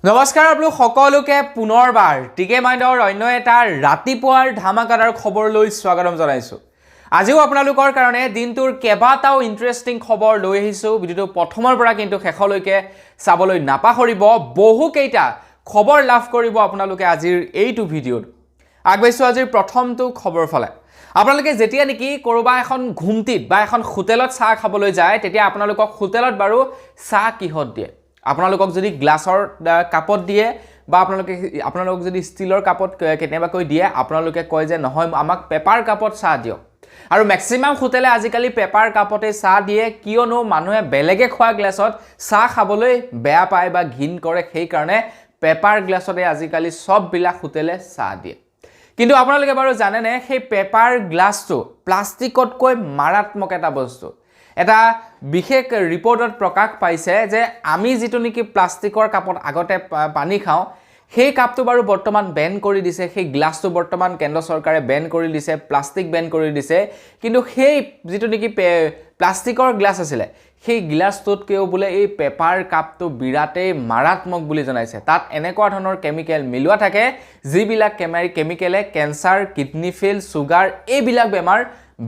নমস্কাৰ আপোনালোক সকলোকে পুনৰবাৰ টিকে মাইণ্ডৰ অন্য এটা ৰাতিপুৱাৰ ধামাকাদাৰ খবৰলৈ স্বাগতম জনাইছো। আজিও আপোনালোকৰ কাৰণে দিনটোৰ কেইবাটাও ইন্টাৰেষ্টিং খবৰ লৈ আহিছো। ভিডিওটো প্ৰথমৰ পৰা কিন্তু শেষলৈকে চাবলৈ নাপাহৰিব। বহুকেইটা খবৰ লাভ কৰিব আপোনালোকে আজিৰ এইটো ভিডিঅ'ত। আগবাইছো আজিৰ প্ৰথমটো খবৰ ফালে। আপোনালোকে যেতিয়া নেকি কৰবা এখন ঘুমটিত বা এখন হোটেলত চাহ খাবলৈ যায় তেতিয়া আপোনালোকক হোটেলত বাৰু চাহ কিহত দিয়ে? আপোনালোকক যদি গ্লাছৰ কাপত দিয়ে বা আপোনালোক যদি ষ্টিলৰ কাপত কেনেবাকৈ দিয়ে আপোনালোকে কয় যে নহয় আমাক পেপাৰ কাপত চাহ দিয়ক। আৰু ম্যাক্সিমাম হোটেলে আজিকালি পেপাৰ কাপতে চাহ দিয়ে কিয়নো মানুহে বেলেগে খোৱা গ্লাছত চাহ খাবলৈ বেয়া পায় বা ঘিন কৰে, সেই কাৰণে পেপাৰ গ্লাছতে আজিকালি সব বিলাক হোটেলে চাহ দিয়ে। কিন্তু আপোনালোকে বাৰু জানেনে সেই পেপাৰ গ্লাছটো প্লাষ্টিকতকৈ মাৰাত্মক এটা বস্তু। এটা বিশেষ ৰিপৰ্টত প্ৰকাশ পাইছে যে আমি যেটো নেকি প্লাষ্টিকৰ কাপত আগতে পানী খাওঁ সেই কাপটো বাৰু বৰ্তমান বেন কৰি দিছে, সেই গ্লাছটো বৰ্তমান কেন্দ্ৰ চৰকাৰে বেন কৰি দিছে, প্লাষ্টিক বেন কৰি দিছে। কিন্তু সেই যেটো নেকি প্লাষ্টিকৰ গ্লাছ আছিল সেই গ্লাছটোতকেও বোলে এই পেপাৰ কাপটো বিৰাটেই মাৰাত্মক বুলি জনাইছে। তাত এনেকুৱা ধৰণৰ কেমিকেল মিলোৱা থাকে যিবিলাক কেমিকেলে কেন্সাৰ, কিডনি ফেইল, সুগাৰ এইবিলাক বেমাৰ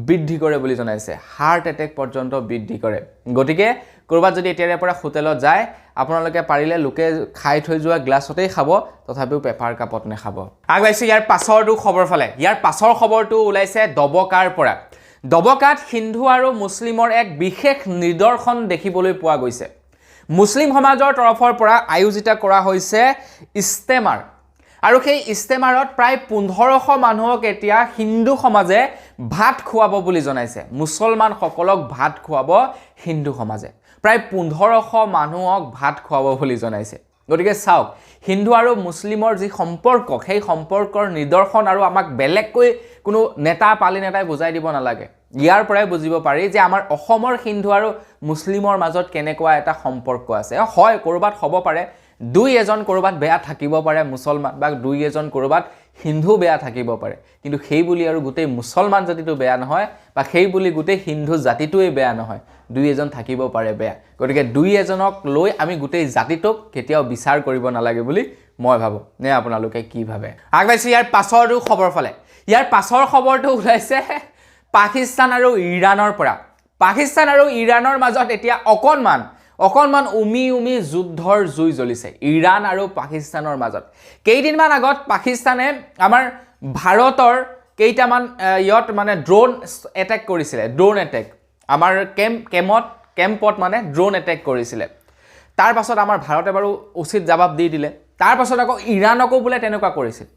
বৃদ্ধি কৰে বুলি জনাইছে। হাৰ্ট এটেক পৰ্যন্ত বৃদ্ধি কৰে। গতিকে কৰবাত যদি এতিয়াৰে পৰা হোটেলত যায় আপোনালোকে পাৰিলে লোকে খাই থৈ যোৱা গ্লাছতেই খাব, তথাপিও পেপাৰ কাপত নেখাব। আগবাইছে ইয়াৰ পাছৰটো খবৰ ফালে। ইয়াৰ পাছৰ খবৰটো ওলাইছে দবকাৰ পৰা। দবকাত হিন্দু আৰু মুছলিমৰ এক বিশেষ নিদৰ্শন দেখিবলৈ পোৱা গৈছে। মুছলিম সমাজৰ তৰফৰ পৰা আয়োজিত কৰা হৈছে ইস্তেমাৰ। আৰু সেই ইস্তেমাৰত প্ৰায় 1500 মানুহক এতিয়া হিন্দু সমাজে ভাত খুৱাব বুলি জনাইছে। মুছলমান সকলক ভাত খুৱাব হিন্দু সমাজে। প্ৰায় 1500 মানুহক ভাত খুৱাব বুলি জনাইছে। গতিকে চাওক হিন্দু আৰু মুছলিমৰ যি সম্পৰ্ক সেই সম্পৰ্কৰ নিদৰ্শন আৰু আমাক বেলেগকৈ কোনো নেতা পালি নেতাই বুজাই দিব নালাগে। ইয়াৰ পৰাই বুজিব পাৰি যে আমাৰ অসমৰ হিন্দু আৰু মুছলিমৰ মাজত কেনেকুৱা এটা সম্পৰ্ক আছে। হয় কৰবাত হ'ব পাৰে দুই এজন কৰবাত বেয়া থাকিব পাৰে মুছলমান বা দুই এজন কৰবাত হিন্দু বেয়া থাকিব পাৰে, কিন্তু সেই বুলি আৰু গোটেই মুছলমান জাতিটো বেয়া নহয় বা সেই বুলি গোটেই হিন্দু জাতিটোৱে বেয়া নহয়। দুই এজন থাকিব পাৰে বেয়া। গতিকে দুই এজনক লৈ আমি গোটেই জাতিটোক কেতিয়াও বিচাৰ কৰিব নালাগে বুলি মই ভাবো। নে আপোনালোকে কি ভাবে? আগবাইছে ইয়াৰ পাছৰটো খবৰ ফালে। ইয়াৰ পাছৰ খবৰটো ওলাইছে পাকিস্তান আৰু ইৰাণৰ পৰা। পাকিস্তান আৰু ইৰাণৰ মাজত এতিয়া অকণমান উমি যুদ্ধৰ জুই জ্বলিছে ইৰাণ আৰু পাকিস্তানৰ মাজত। কেইদিনমান আগত পাকিস্তানে আমাৰ ভাৰতৰ কেইটামান ইয়াত মানে ড্ৰোন এটেক কৰিছিলে। ড্ৰোন এটেক আমাৰ কেম্পত মানে ড্ৰোন এটেক কৰিছিলে। তাৰ পাছত আমাৰ ভাৰতে বাৰু উচিত জবাব দি দিলে। তাৰ পাছত আকৌ ইৰাণকো বোলে তেনেকুৱা কৰিছিল।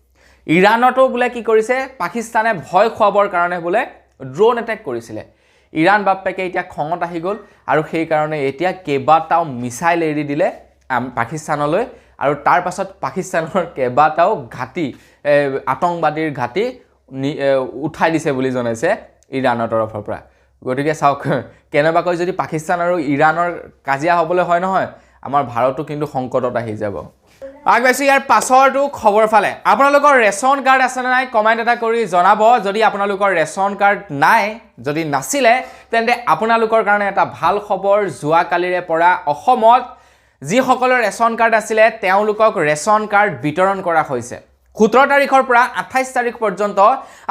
ইৰাণতো বোলে কি কৰিছে পাকিস্তানে ভয় খুৱাবৰ কাৰণে বোলে ড্ৰোন এটেক কৰিছিলে। ইৰাণ বাপেকে এতিয়া খঙত আহি গ'ল আৰু সেই কাৰণে এতিয়া কেইবাটাও মিছাইল এৰি দিলে পাকিস্তানলৈ। আৰু তাৰ পাছত পাকিস্তানৰ কেইবাটাও ঘাটি আতংকবাদীৰ ঘাটি উঠাই দিছে বুলি জনাইছে ইৰাণৰ তৰফৰ পৰা। গতিকে চাওক কেনেবাকৈ যদি পাকিস্তান আৰু ইৰাণৰ কাজিয়া হ'বলৈ হয় নহয় আমাৰ ভাৰতো কিন্তু সংকটত আহি যাব। আগবাইছে ইয়াৰ পাছৰটো খবৰ ফালে। আপোনালোকৰ ৰেচন কাৰ্ড আছে নাই কমেণ্ট এটা কৰি জনাব। যদি আপোনালোকৰ ৰেচন কাৰ্ড নাই, যদি নাছিলে তেন্তে আপোনালোকৰ কাৰণে এটা ভাল খবৰ। যোৱাকালিৰে পৰা অসমত যিসকলৰ ৰেচন কাৰ্ড আছিলে তেওঁলোকক ৰেচন কাৰ্ড বিতৰণ কৰা হৈছে। 17 তাৰিখৰ পৰা 28 তাৰিখ পৰ্যন্ত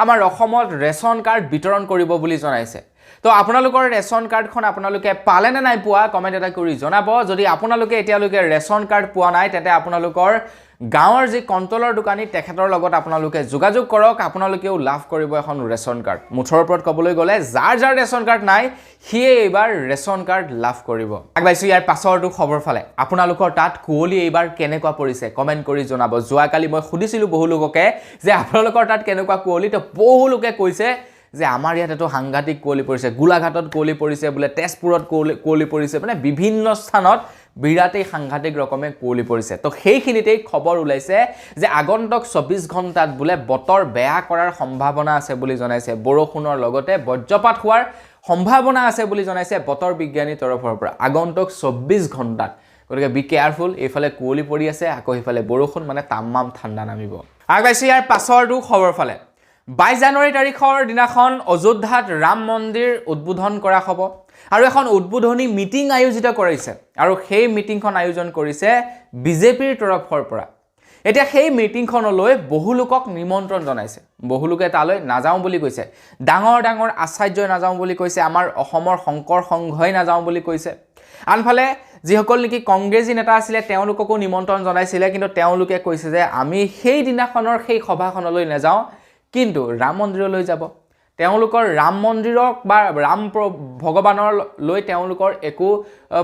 আমাৰ অসমত ৰেচন কাৰ্ড বিতৰণ কৰিব বুলি জনাইছে। তো আপোনালোকৰ ৰেচন কাৰ্ডখন আপোনালোকে পালে নে নাই পোৱা কমেণ্ট এটা কৰি জনাব। যদি আপোনালোকে এতিয়ালৈকে ৰেচন কাৰ্ড পোৱা নাই তেন্তে আপোনালোকৰ গাঁৱৰ যি কণ্ট্ৰলৰ দোকানী তেখেতৰ লগত আপোনালোকে যোগাযোগ কৰক। আপোনালোকেও লাভ কৰিব এখন ৰেচন কাৰ্ড। মুঠৰ ওপৰত ক'বলৈ গ'লে যাৰ ৰেচন কাৰ্ড নাই সিয়ে এইবাৰ ৰেচন কাৰ্ড লাভ কৰিব। আগবাইছো ইয়াৰ পাছৰটো খবৰ ফালে। আপোনালোকৰ তাত কুঁৱলী এইবাৰ কেনেকুৱা পৰিছে কমেণ্ট কৰি জনাব। যোৱাকালি মই সুধিছিলোঁ বহু লোককে যে আপোনালোকৰ তাত কেনেকুৱা কুঁৱলী, তো বহু লোকে কৈছে যে আমাৰ ইয়াতেতো সাংঘাতিক কুঁৱলী পৰিছে, গোলাঘাটত কুঁৱলী পৰিছে, বোলে তেজপুৰত কুঁৱলী পৰিছে, মানে বিভিন্ন স্থানত বিৰাটেই সাংঘাতিক ৰকমে কুঁৱলী পৰিছে। তো সেইখিনিতেই খবৰ ওলাইছে যে আগন্তুক 24 ঘণ্টাত বোলে বতৰ বেয়া কৰাৰ সম্ভাৱনা আছে বুলি জনাইছে। বৰষুণৰ লগতে বজ্ৰপাত হোৱাৰ সম্ভাৱনা আছে বুলি জনাইছে বতৰ বিজ্ঞানীৰ তৰফৰ পৰা আগন্তুক 24 ঘণ্টাত। গতিকে বি কেয়াৰফুল। এইফালে কুঁৱলী পৰি আছে আকৌ সেইফালে বৰষুণ, মানে তামাম ঠাণ্ডা নামিব। আগবাইছে ইয়াৰ পাছৰটো খবৰ ফালে। 22 জানুৱাৰী তাৰিখৰ দিনাখন অযোধ্যাত ৰাম মন্দিৰ উদ্বোধন কৰা হ'ব আৰু এখন উদ্বোধনী মিটিং আয়োজিত কৰিছে আৰু সেই মিটিংখন আয়োজন কৰিছে বিজেপিৰ তৰফৰ পৰা এতিয়া সেই মিটিংখনলৈ বহু লোকক নিমন্ত্ৰণ জনাইছে বহু লোকে তালৈ নাযাওঁ বুলি কৈছে ডাঙৰ ডাঙৰ আচাৰ্যই নাযাওঁ বুলি কৈছে আমাৰ অসমৰ শংকৰ সংঘই নাযাওঁ বুলি কৈছে আনফালে যিসকল নেকি কংগ্ৰেছী নেতা আছিলে তেওঁলোককো নিমন্ত্ৰণ জনাইছিলে কিন্তু তেওঁলোকে কৈছে যে আমি সেই দিনাখনৰ সেই সভাখনলৈ নাযাওঁ কিন্তু ৰাম মন্দিৰলৈ যাব তেওঁলোকৰ ৰাম মন্দিৰক বা ৰাম ভগৱানৰ লৈ তেওঁলোকৰ একো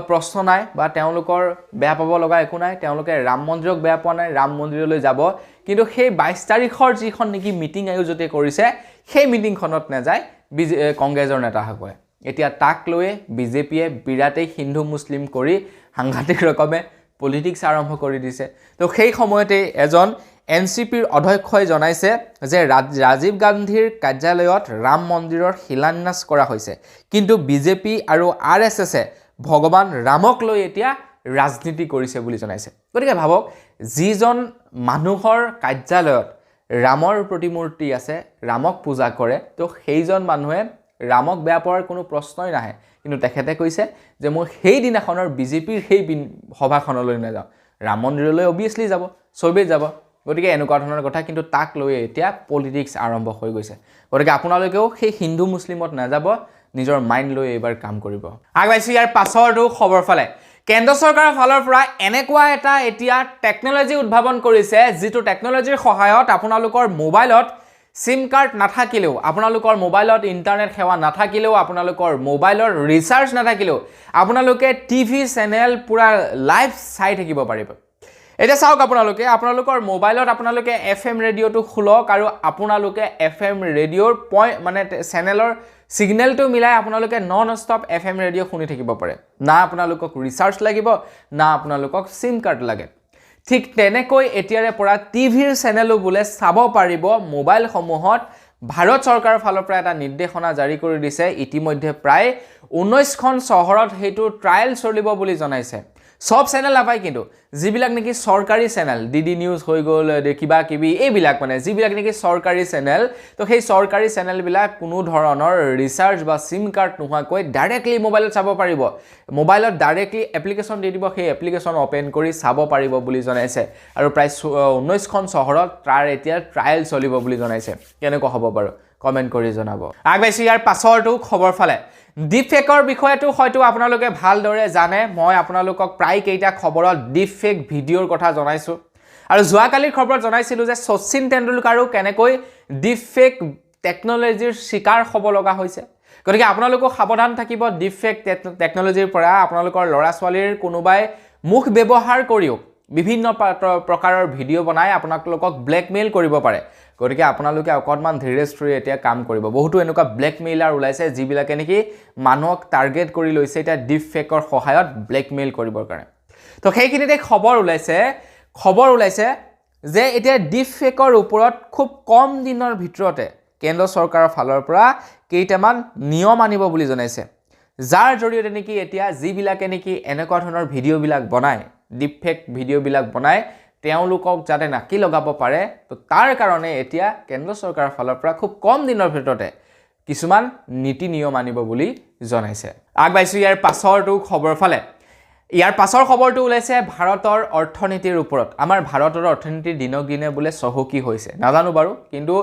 প্ৰশ্ন নাই বা তেওঁলোকৰ বেয়া পাব লগা একো নাই তেওঁলোকে ৰাম মন্দিৰক বেয়া পোৱা নাই ৰাম মন্দিৰলৈ যাব কিন্তু সেই 22 তাৰিখৰ যিখন নেকি মিটিং আয়োজিত কৰিছে সেই মিটিংখনত নাযায় কংগ্ৰেছৰ নেতাসকলে এতিয়া তাক লৈ বিজেপিয়ে বিৰাটেই হিন্দু মুছলিম কৰি সাংঘাতিক ৰকমে পলিটিক্স আৰম্ভ কৰি দিছে তো সেই সময়তে এজন এনচিপিৰ অধ্যক্ষই জনাইছে যে ৰাজীৱ গান্ধীৰ কাৰ্যালয়ত ৰাম মন্দিৰৰ শিলান্যাস কৰা হৈছে কিন্তু বিজেপি আৰু আৰএছএছে ভগৱান ৰামক লৈ এতিয়া ৰাজনীতি কৰিছে বুলি জনাইছে গতিকে ভাবক যিজন মানুহৰ কাৰ্যালয়ত ৰামৰ প্ৰতিমূৰ্তি আছে ৰামক পূজা কৰে তো সেইজন মানুহে ৰামক বেয়া পোৱাৰ কোনো প্ৰশ্নই নাহে কিন্তু তেখেতে কৈছে যে মই সেই দিনাখনৰ বিজেপিৰ সেই সভাখনলৈ নাযাওঁ ৰাম মন্দিৰলৈ অবিয়াছলি যাব চবেই যাব গতিকে এনেকুৱা ধৰণৰ কথা কিন্তু তাক লৈ এতিয়া পলিটিক্স আৰম্ভ হৈ গৈছে গতিকে আপোনালোকেও সেই হিন্দু মুছলিমত নাযাব নিজৰ মাইণ্ড লৈ এইবাৰ কাম কৰিব আগবাইছোঁ ইয়াৰ পাছৰটো খবৰ ফালে কেন্দ্ৰ চৰকাৰৰ ফালৰ পৰা এনেকুৱা এটা এতিয়া টেকন'লজি উদ্ভাৱন কৰিছে যিটো টেকন'লজিৰ সহায়ত আপোনালোকৰ মোবাইলত সিম কাৰ্ড নাথাকিলেও আপোনালোকৰ মোবাইলত ইণ্টাৰনেট সেৱা নাথাকিলেও আপোনালোকৰ মোবাইলৰ ৰিচাৰ্জ নাথাকিলেও আপোনালোকে টিভি চেনেল পুৰা লাইভ চাই থাকিব পাৰিব এতিয়া চাওক আপোনালোকৰ মোবাইলত আপোনালোকে FM ৰেডিঅ'টো খুলক আৰু আপোনালোকে FM ৰেডিঅ'ৰ মানে চেনেলৰ সিগনেলটো মিলাই আপোনালোকে নন ষ্টপ FM ৰেডিঅ' শুনি থাকিব পাৰে না আপোনালোকক ৰিচাৰ্জ লাগিব না আপোনালোকক সিম কাৰ্ড লাগে ঠিক তেনেকৈ এতিয়াৰে পৰা টিভিৰ চেনেলো বুলে চাব পাৰিব মোবাইলসমূহত ভাৰত চৰকাৰৰ ফালৰ পৰা এটা নিৰ্দেশনা জাৰি কৰি দিছে ইতিমধ্যে প্ৰায় 19খন চহৰত হেতু ট্ৰায়াল চলিব বুলি জনাইছে সব চেনেল নাপায় কিন্তু যিবিলাক নেকি চৰকাৰী চেনেল ডিডি নিউজ হৈ গ'ল কিবা কিবি এইবিলাক মানে যিবিলাক নেকি চৰকাৰী চেনেল তো সেই চৰকাৰী চেনেলবিলাক কোনো ধৰণৰ ৰিচাৰ্জ বা সিম কাৰ্ড নোহোৱাকৈ ডাইৰেক্টলি মোবাইলত চাব পাৰিব মোবাইলত ডাইৰেক্টলি এপ্লিকেশ্যন দি দিব সেই এপ্লিকেশ্যন ওপেন কৰি চাব পাৰিব বুলি জনাইছে আৰু প্ৰায় 19খন চহৰত তাৰ এতিয়া ট্ৰায়াল চলিব বুলি জনাইছে কেনেকুৱা হ'ব বাৰু কমেন্ট কৰি জনাব আগবাইছোঁ ইয়াৰ পাছৰটো খবৰ ফালে ডিপফেকৰ বিষয়টো হয়তো আপোনালোকে ভালদৰে জানে মই আপোনালোকক প্ৰায় কেইটা খবৰত ডিপফেক ভিডিঅ'ৰ কথা জনাইছো আৰু যোৱাকালিৰ খবৰত জনাইছিলো যে শচীন তেণ্ডুলকাৰো কেনেকৈ ডিপফেক টেকন'লজিৰ শিকাৰ হ'ব লগা হৈছে গতিকে আপোনালোকক সাৱধান থাকিব ডিপফেক টেকন'লজিৰ পৰা আপোনালোকৰ ল'ৰা ছোৱালীৰ কোনোবাই মুখ ব্যৱহাৰ কৰিও বিভিন্ন প্ৰকাৰৰ ভিডিঅ' বনাই আপোনালোকক ব্লেকমেইল কৰিব পাৰে গতিকে আপোনালোকে অকণমান ধীৰে স্থিৰে এতিয়া কাম কৰিব বহুতো এনেকুৱা ব্লেকমেইলাৰ ওলাইছে যিবিলাকে নেকি মানুহক টাৰ্গেট কৰি লৈছে এতিয়া ডিপফেকৰ সহায়ত ব্লেকমেইল কৰিবৰ কাৰণে তো সেইখিনিতে খবৰ ওলাইছে যে এতিয়া ডিপফেকৰ ওপৰত খুব কম দিনৰ ভিতৰতে কেন্দ্ৰ চৰকাৰৰ ফালৰ পৰা কেইটামান নিয়ম আনিব বুলি জনাইছে যাৰ জৰিয়তে নেকি এতিয়া যিবিলাকে নেকি এনেকুৱা ধৰণৰ ভিডিঅ'বিলাক বনায় ডিপফেক ভিডিঅ'বিলাক বনায় তেওঁলোকক যাতে নাকি লগাব পাৰে তো তাৰ কাৰণে এতিয়া কেন্দ্ৰ চৰকাৰৰ ফালৰ পৰা খুব কম দিনৰ ভিতৰতে কিছুমান নীতি নিয়ম আনিব বুলি জনাইছে আগবাইছোঁ ইয়াৰ পাছৰটো খবৰ ফালে ইয়াৰ পাছৰ খবৰটো ওলাইছে ভাৰতৰ অৰ্থনীতিৰ ওপৰত আমাৰ ভাৰতৰ অৰ্থনীতি দিনক দিনে বুলে চহকী হৈছে নাজানো বাৰু কিন্তু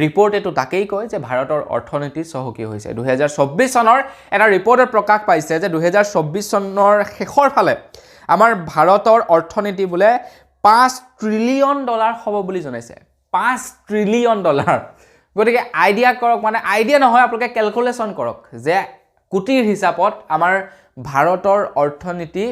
ৰিপৰ্ট এটো তাকেই কয় যে ভাৰতৰ অৰ্থনীতি চহকী হৈছে 2024 চনৰ এটা ৰিপৰ্টত প্ৰকাশ পাইছে যে 2024 চনৰ শেষৰ ফালে আমাৰ ভাৰতৰ অৰ্থনীতি বুলে $5 ট্ৰিলিয়ন হ'ব বুলি জনাইছে $5 ট্ৰিলিয়ন গতিকে আইডিয়া কৰক মানে আইডিয়া নহয় আপোনালোকে ক্যালকুলেশন কৰক যে কোটিৰ হিচাপত আমাৰ ভাৰতৰ অৰ্থনীতি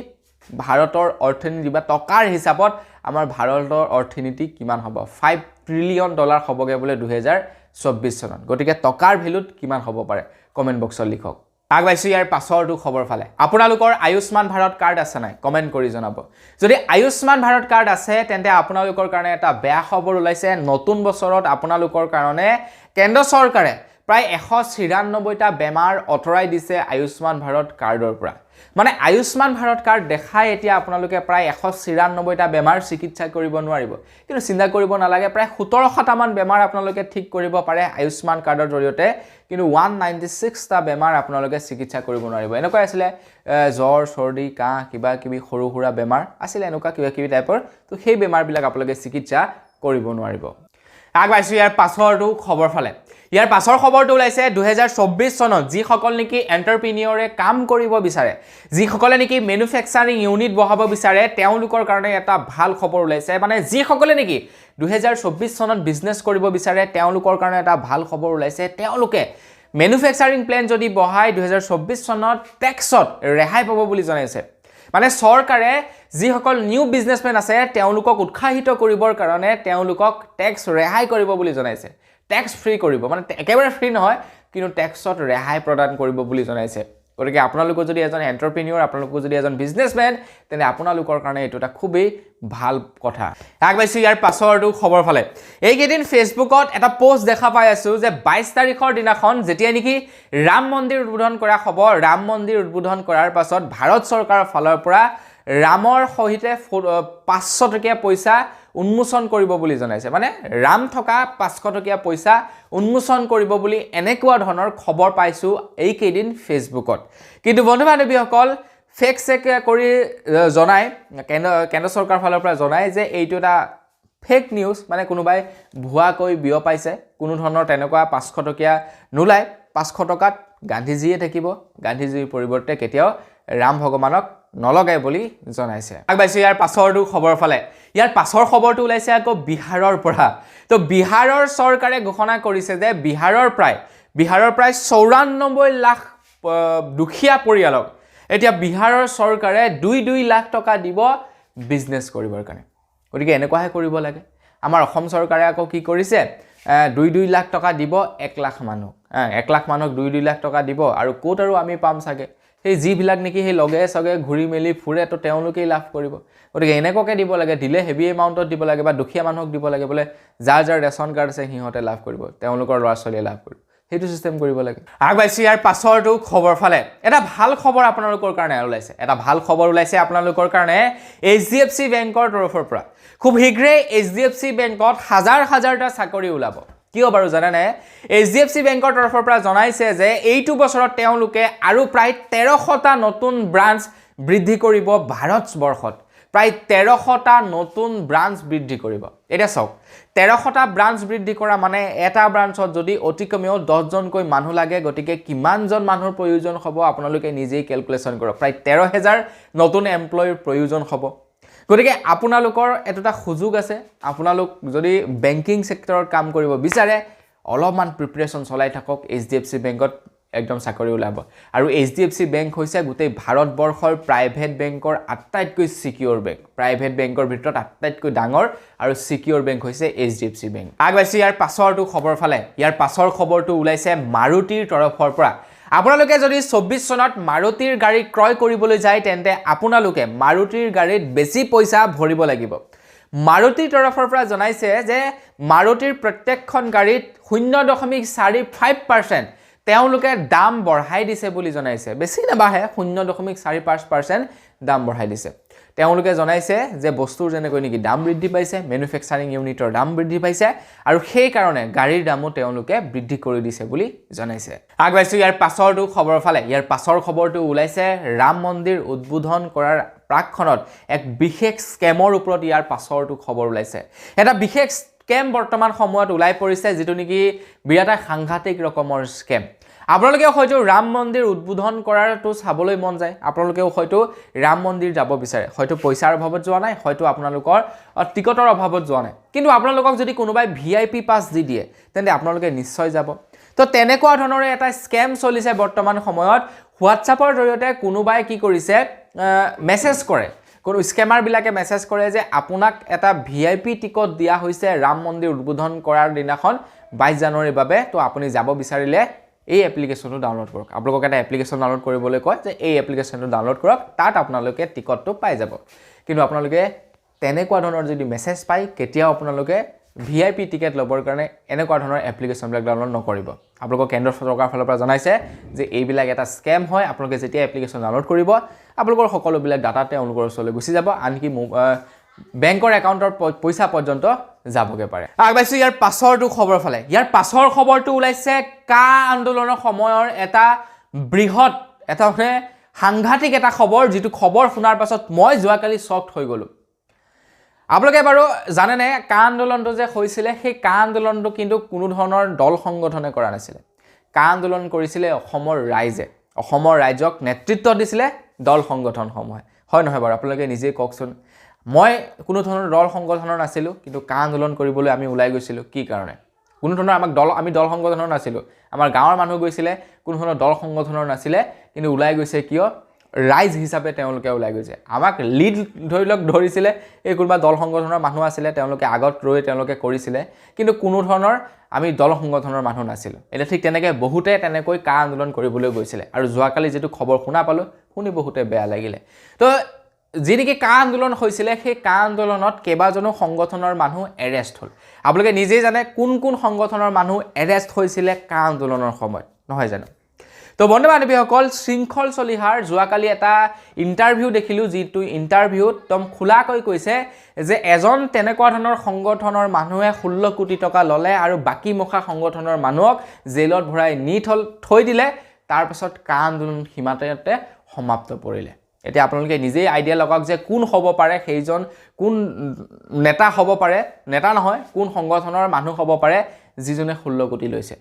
বা টকাৰ হিচাপত আমাৰ ভাৰতৰ অৰ্থনীতি কিমান হ'ব $5 ট্ৰিলিয়ন হ'বগে বুলে 2024 চনত গতিকে টকাৰ ভ্যালুত কিমান হ'ব পাৰে কমেন্ট বক্সত লিখক আগবাইছোঁ ইয়াৰ পাছৰটো খবৰ ফালে আপোনালোকৰ আয়ুষ্মান ভাৰত কাৰ্ড আছে নাই কমেন্ট কৰি জনাব যদি আয়ুষ্মান ভাৰত কাৰ্ড আছে তেন্তে আপোনালোকৰ কাৰণে এটা বেয়া খবৰ ওলাইছে নতুন বছৰত আপোনালোকৰ কাৰণে কেন্দ্ৰ চৰকাৰে প্ৰায় 196টা বেমাৰ অঁতৰাই দিছে আয়ুষ্মান ভাৰত কাৰ্ডৰ পৰা মানে আয়ুষ্মান ভাৰত কাৰ্ড দেখাই এতিয়া আপোনালোকে প্ৰায় 196টা বেমাৰ চিকিৎসা কৰিব নোৱাৰিব কিন্তু চিন্তা কৰিব নালাগে প্ৰায় 1700টা মান বেমাৰ আপোনালোকে ঠিক কৰিব পাৰে আয়ুষ্মান কাৰ্ডৰ জৰিয়তে কিন্তু 196টা বেমাৰ আপোনালোকে চিকিৎসা কৰিব নোৱাৰিব এনেকুৱা আছিল জ্বৰ চৰ্দি কাহ কিবা কিবি সৰু সুৰা বেমাৰ আছিল এনেকুৱা কিবা কিবি টাইপৰ তো সেই বেমাৰবিলাক আপোনালোকে চিকিৎসা কৰিব নোৱাৰিব আগবাইছো ইয়াৰ পাছৰটো খবৰ ফালে ইয়াৰ পাছৰ খবৰটো ওলাইছে 2024 চনত যিসকল নেকি এন্টাৰপ্ৰেনিয়ৰে কাম কৰিব বিচাৰে যিসকলে নেকি মেনুফেকচাৰিং ইউনিট বহাব বিচাৰে তেওঁলোকৰ কাৰণে এটা ভাল খবৰ ওলাইছে মানে যিসকলে নেকি 2024 চনত বিজনেছ কৰিব বিচাৰে তেওঁলোকৰ কাৰণে এটা ভাল খবৰ ওলাইছে তেওঁলোকে মেনুফেকচাৰিং প্লেন যদি বহাই 2024 চনত টেক্সত ৰেহাই পাব বুলি জনাইছে মানে চৰকাৰে যিসকল নিউ বিজনেছমেন আছে তেওঁলোকক উৎসাহিত কৰিবৰ কাৰণে তেওঁলোকক টেক্স ৰেহাই কৰিব বুলি জনাইছে টেক্স ফ্ৰী কৰিব মানে একেবাৰে ফ্ৰী নহয় কিন্তু টেক্সত ৰেহাই প্ৰদান কৰিব বুলি জনাইছে গতিকে আপোনালোকৰ যদি এজন এন্টাৰপ্ৰেনিয়ৰ আপোনালোকৰ যদি এজন বিজনেছমেন তেনে আপোনালোকৰ কাৰণে এইটো এটা খুবেই ভাল কথা আগবাইছো ইয়াৰ পাছৰটো খবৰ ফালে এইকেইদিন ফেচবুকত এটা পোষ্ট দেখা পাই আছো যে 22 তাৰিখৰ দিনাখন যেতিয়া নেকি ৰাম মন্দিৰ উদ্বোধন কৰা হ'ব ৰাম মন্দিৰ উদ্বোধন কৰাৰ পাছত ভাৰত চৰকাৰৰ ফালৰ পৰা ৰামৰ সহিতে 500 টকীয়া পইচা উন্মোচন কৰিব বুলি জনাইছে মানে ৰাম থকা 500 টকীয়া পইচা উন্মোচন কৰিব বুলি এনেকুৱা ধৰণৰ খবৰ পাইছো এই কেইদিন ফেচবুকত কিন্তু বন্ধু বান্ধৱীসকল ফেক চেক কৰি জনাই কেন্দ্ৰ চৰকাৰ ফালৰ পৰা জনাই যে এইটো এটা ফেক নিউজ মানে কোনোবাই ভুৱাকৈ বিয়পাইছে কোনো ধৰণৰ তেনেকুৱা 500 টকীয়া নোলাই 500 টকাত গান্ধীজীয়ে থাকিব গান্ধীজীৰ পৰিৱৰ্তে কেতিয়াও ৰাম ভগৱানক নলগাই বুলি জনাইছে আগবাইছো ইয়াৰ পাছৰটো খবৰ ফালে ইয়াৰ পাছৰ খবৰটো ওলাইছে আকৌ বিহাৰৰ পৰা তো বিহাৰৰ চৰকাৰে ঘোষণা কৰিছে যে বিহাৰৰ প্ৰায় 94 লাখ দুখীয়া পৰিয়ালক এতিয়া বিহাৰৰ চৰকাৰে 2 লাখ টকা দিব বিজনেছ কৰিবৰ কাৰণে গতিকে এনেকুৱাহে কৰিব লাগে আমাৰ অসম চৰকাৰে আকৌ কি কৰিছে 2 লাখ টকা দিব 1 লাখ মানুহ 1 লাখ মানুহক 2 লাখ টকা দিব আৰু কোট আৰু আমি পাম চাগে সেই যিবিলাক নেকি সেই লগে সগে ঘূৰি মেলি ফুৰে তো তেওঁলোকেই লাভ কৰিব গতিকে এনেকুৱাকৈ দিব লাগে দিলে হেভি এমাউণ্টত দিব লাগে বা দুখীয়া মানুহক দিব লাগে বোলে যাৰ যাৰ ৰেচন কাৰ্ড আছে সিহঁতে লাভ কৰিব তেওঁলোকৰ ল'ৰা ছোৱালীয়ে লাভ কৰিব সেইটো সিস্টেম কৰিব লাগে আগবাইছো ইয়াৰ পাছৰটো খবৰ ফালে এটা ভাল খবৰ আপোনালোকৰ কাৰণে ওলাইছে এটা ভাল খবৰ ওলাইছে আপোনালোকৰ কাৰণে HDFC বেংকৰ তৰফৰ পৰা খুব শীঘ্ৰে HDFC বেংকত হাজাৰটা চাকৰি ওলাব কিয় বাৰু জানে নে HDFC বেংকৰ তৰফৰ পৰা জনাইছে যে এইটো বছৰত তেওঁলোকে আৰু প্ৰায় 1300টা নতুন ব্ৰাঞ্চ বৃদ্ধি কৰিব ভাৰতবৰ্ষত প্ৰায় 1300টা নতুন ব্ৰাঞ্চ বৃদ্ধি কৰিব এটা চাওক 1300টা ব্ৰাঞ্চ বৃদ্ধি কৰা মানে এটা ব্ৰাঞ্চত যদি অতি কমেও 10 জনকৈ মানুহ লাগে গতিকে কিমানজন মানুহৰ প্ৰয়োজন হ'ব আপোনালোকে নিজেই ক্যালকুলেশন কৰক প্ৰায় 13000 নতুন এমপ্লয়ৰ প্ৰয়োজন হ'ব গতিকে আপোনালোকৰ এটা সুযোগ আছে আপোনালোক যদি বেংকিং সেক্টৰত কাম কৰিব বিচাৰে অলপমান প্ৰিপাৰেচন চলাই থাকক HDFC বেংকত একদম চাকৰি ওলাব আৰু HDFC বেংক হৈছে গোটেই ভাৰতবৰ্ষৰ প্ৰাইভেট বেংকৰ আটাইতকৈ সিকিউৰ বেংক প্ৰাইভেট বেংকৰ ভিতৰত আটাইতকৈ ডাঙৰ আৰু সিকিউৰ বেংক হৈছে HDFC বেংক আগবাইছে ইয়াৰ পাছৰটো খবৰ ফালে ইয়াৰ পাছৰ খবৰটো ওলাইছে মাৰুতিৰ তৰফৰ পৰা আপোনালোকে যদি 24 চনত মাৰুতিৰ গাড়ী ক্ৰয় কৰিবলৈ যায় তেন্তে আপোনালোকে মাৰুতিৰ গাড়ীত বেছি পইচা ভৰিব লাগিব মাৰুতিৰ তৰফৰ পৰা জনাইছে যে মাৰুতিৰ প্ৰত্যেকখন গাড়ীত 0.45% তেওঁলোকে দাম বঢ়াই দিছে বুলি জনাইছে বেছি নাবাহে 0.45% দাম বঢ়াই দিছে তেওঁলোকে জনাইছে যে বস্তুৰ যেনেকৈ নেকি দাম বৃদ্ধি পাইছে মেনুফেকচাৰিং ইউনিটৰ দাম বৃদ্ধি পাইছে আৰু সেই কাৰণে গাড়ীৰ দামো তেওঁলোকে বৃদ্ধি কৰি দিছে বুলি জনাইছে আগবাইছো ইয়াৰ পাছৰটো খবৰ ফালে ইয়াৰ পাছৰ খবৰটো ওলাইছে ৰাম মন্দিৰ উদ্বোধন কৰাৰ প্ৰাকখনত এক বিশেষ স্কেমৰ ওপৰত ইয়াৰ পাছৰটো খবৰ ওলাইছে এটা বিশেষ স্কেম বৰ্তমান সময়ত ওলাই পৰিছে যেটো নেকি বিৰাট সাংঘাতিক ৰকমৰ স্কেম আপোনালোকে হয়তো ৰাম মন্দিৰ উদ্বোধন কৰাৰটো চাবলৈ মন যায় আপোনালোকে হয়তো ৰাম মন্দিৰ যাব বিচাৰে হয়তো পইচাৰ অভাৱত যোৱা নাই হয়তো আপোনালোকৰ টিকটৰ অভাৱত যোৱা নাই কিন্তু আপোনালোকক যদি কোনোবাই VIP পাছ দি দিয়ে তেন্তে আপোনালোকে নিশ্চয় যাব তো তেনেকুৱা ধৰণৰ এটা স্কেম চলিছে বৰ্তমান সময়ত হোৱাটছআপৰ জৰিয়তে কোনোবাই কি কৰিছে মেছেজ কৰে কোনো স্কেমাৰ বিলাকে মেছেজ কৰে যে আপোনাক এটা VIP টিকট দিয়া হৈছে ৰাম মন্দিৰ উদ্বোধন কৰাৰ দিনাখন 22 জানুৱাৰীৰ বাবে তো আপুনি যাব বিচাৰিলে এই এপ্লিকেশনটো ডাউনলোড কৰক আপোনালোকক এটা এপ্লিকেশন ডাউনলোড কৰিবলৈ কয় যে এই এপ্লিকেশনটো ডাউনলোড কৰক তাত আপোনালোকে টিকটটো পাই যাব কিন্তু আপোনালোকে তেনেকুৱা ধৰণৰ যদি মেছেজ পাই কেতিয়াও আপোনালোকে VIP টিকেট ল'বৰ কাৰণে এনেকুৱা ধৰণৰ এপ্লিকেশ্যনবিলাক ডাউনলোড নকৰিব আপোনালোকক কেন্দ্ৰ চৰকাৰৰ ফালৰ পৰা জনাইছে যে এইবিলাক এটা স্কেম হয় আপোনালোকে যেতিয়া এপ্লিকেশ্যন ডাউনলোড কৰিব আপোনালোকৰ সকলোবিলাক ডাটা তেওঁলোকৰ ওচৰলৈ গুচি যাব আনকি বেংকৰ একাউণ্টৰ পইচা পৰ্যন্ত যাবগে পাৰে আগবাইছো ইয়াৰ পাছৰটো খবৰ ফালে ইয়াৰ পাছৰ খবৰটো ওলাইছে কা আন্দোলনৰ সময়ৰ এটা বৃহৎ এটা মানে সাংঘাতিক এটা খবৰ যিটো খবৰ শুনাৰ পাছত মই যোৱাকালি শ্বকড হৈ গ'লো আপোনালোকে বাৰু জানেনে কা আন্দোলনটো যে হৈছিলে সেই কা আন্দোলনটো কিন্তু কোনো ধৰণৰ দল সংগঠনে কৰা নাছিলে কা আন্দোলন কৰিছিলে অসমৰ ৰাইজে অসমৰ ৰাইজক নেতৃত্ব দিছিলে দল সংগঠনসমূহে হয় নহয় বাৰু আপোনালোকে নিজে কওকচোন মই কোনো ধৰণৰ দল সংগঠনৰ নাছিলোঁ কিন্তু কা আন্দোলন কৰিবলৈ আমি ওলাই গৈছিলোঁ কি কাৰণে কোনো ধৰণৰ আমি দল সংগঠনৰ নাছিলোঁ আমাৰ গাঁৱৰ মানুহ গৈছিলে কোনো ধৰণৰ দল সংগঠনৰ নাছিলে কিন্তু ওলাই গৈছে কিয় ৰাইজ হিচাপে তেওঁলোকে ওলাই গৈছে আমাক লিড ধৰিছিলে এই কোনোবা দল সংগঠনৰ মানুহ আছিলে তেওঁলোকে আগত ৰৈ তেওঁলোকে কৰিছিলে কিন্তু কোনো ধৰণৰ আমি দল সংগঠনৰ মানুহ নাছিলোঁ এটা ঠিক তেনেকৈ বহুতে তেনেকৈ কা আন্দোলন কৰিবলৈ গৈছিলে আৰু যোৱাকালি যেটো খবৰ শুনা পালোঁ শুনি বহুতে বেয়া লাগিলে তো যিনেকি কা আন্দোলন হৈছিলে সেই কা আন্দোলনত কেইবাজনো সংগঠনৰ মানুহ এৰেষ্ট হ'ল আপোনালোকে নিজেই জানে কোন কোন সংগঠনৰ মানুহ এৰেষ্ট হৈছিলে কা আন্দোলনৰ সময়ত নহয় জানো তো বন্ধু বান্ধৱীসকল শৃংখল চলিহাৰ যোৱাকালি এটা ইণ্টাৰভিউ দেখিলোঁ যিটো ইণ্টাৰভিউত একদম খোলাকৈ কৈছে যে এজন তেনেকুৱা ধৰণৰ সংগঠনৰ মানুহে 16 কোটি টকা ল'লে আৰু বাকী মুখা সংগঠনৰ মানুহক জেলত ভৰাই থৈ দিলে তাৰপাছত কা আন্দোলন সীমাতে সমাপ্ত পৰিলে এতিয়া আপোনালোকে নিজেই আইডিয়া লগাওক যে কোন হ'ব পাৰে সেইজন কোন নেতা হ'ব পাৰে নেতা নহয় কোন সংগঠনৰ মানুহ হ'ব পাৰে যিজনে 16 কোটি লৈছে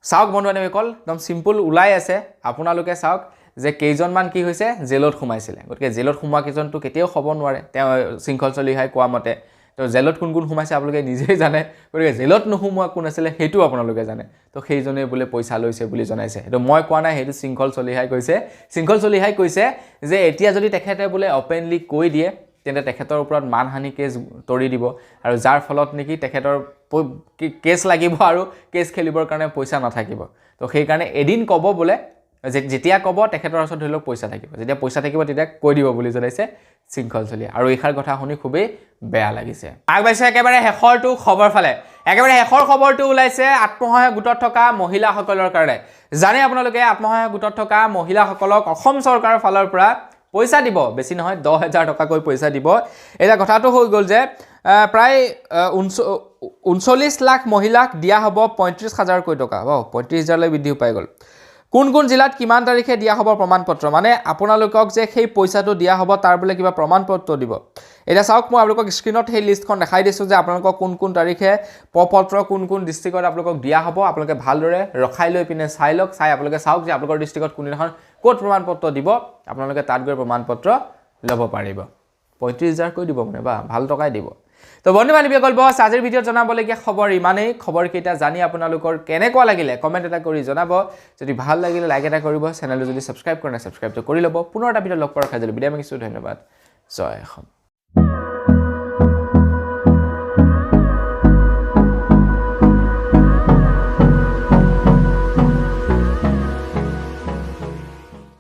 চাওক বন্ধু বান্ধৱীসকল একদম সিম্পল ওলাই আছে আপোনালোকে চাওক যে কেইজনমান কি হৈছে জেলত সোমাইছিলে গতিকে জেলত সোমোৱা কেইজনটো কেতিয়াও হ'ব নোৱাৰে তেওঁ শৃংখল চলিহাই কোৱা মতে তো জেলত কোন কোন সোমাইছে আপোনালোকে নিজেই জানে গতিকে জেলত নোসোমোৱা কোন আছিলে সেইটো আপোনালোকে জানে তো সেইজনে বোলে পইচা লৈছে বুলি জনাইছে সেইটো মই কোৱা নাই সেইটো শৃংখল চলিহাই কৈছে যে এতিয়া যদি তেখেতে বোলে অপেনলি কৈ দিয়ে তেন্তে তেখেতৰ ওপৰত মানহানি কেছ তৰি দিব আৰু যাৰ ফলত নেকি তেখেতৰ কেছ লাগিব আৰু কেছ খেলিবৰ কাৰণে পইচা নাথাকিব তো সেইকাৰণে এদিন ক'ব বোলে যেতিয়া ক'ব তেখেতৰ ওচৰত ধৰি লওক পইচা থাকিব যেতিয়া পইচা থাকিব তেতিয়া কৈ দিব বুলি জনাইছে শৃংখল চলিহা আৰু এইষাৰ কথা শুনি খুবেই বেয়া লাগিছে আগবাইছে একেবাৰে শেষৰটো খবৰ ফালে একেবাৰে শেষৰ খবৰটো ওলাইছে আত্মসহায়ক গোটত থকা মহিলাসকলৰ কাৰণে জানে আপোনালোকে আত্মসহায়ক গোটত থকা মহিলাসকলক অসম চৰকাৰৰ ফালৰ পৰা পইচা দিব বেছি নহয় 10,000 টকাকৈ পইচা দিব এটা কথাটো হৈ গ'ল যে প্ৰায় 39 লাখ মহিলাক দিয়া হ'ব 35,000 টকা 35,000 লৈ বৃদ্ধি পাই গ'ল কোন কোন জিলাত কিমান তাৰিখে দিয়া হ'ব প্ৰমাণপত্ৰ মানে আপোনালোকক যে সেই পইচাটো দিয়া হ'ব তাৰ বোলে কিবা প্ৰমাণপত্ৰ দিব এটা চাওক মই আপোনালোকক স্ক্ৰীনত সেই লিষ্টখন দেখাই দিছোঁ যে আপোনালোকক কোন কোন তাৰিখে পত্ৰ কোন কোন ডিষ্ট্ৰিক্টত আপোনালোকক দিয়া হ'ব আপোনালোকে ভালদৰে ৰখাই লৈ পিনে চাই লওক চাই আপোনালোকে চাওক যে আপোনালোকৰ ডিষ্ট্ৰিক্টত কোনদিনাখন ক'ত প্ৰমাণপত্ৰ দিব আপোনালোকে তাত গৈ প্ৰমাণপত্ৰ ল'ব পাৰিব 35,000 কৈ দিব মানে বা ভাল টকাই দিব তো বন্ধু বান্ধৱীসকল বস আজিৰ ভিডিঅ'ত জনাবলগীয়া খবৰ ইমানেই খবৰকেইটা জানি আপোনালোকৰ কেনেকুৱা লাগিলে কমেণ্ট এটা কৰি জনাব যদি ভাল লাগিলে লাইক এটা কৰিব চেনেলটো যদি ছাবস্ক্ৰাইব কৰা নাই ছাবস্ক্ৰাইবটো কৰি ল'ব পুনৰ এটা ভিডিঅ' লগ পোৱাৰ খাই বিদায় মাগিছোঁ ধন্যবাদ জয় অসম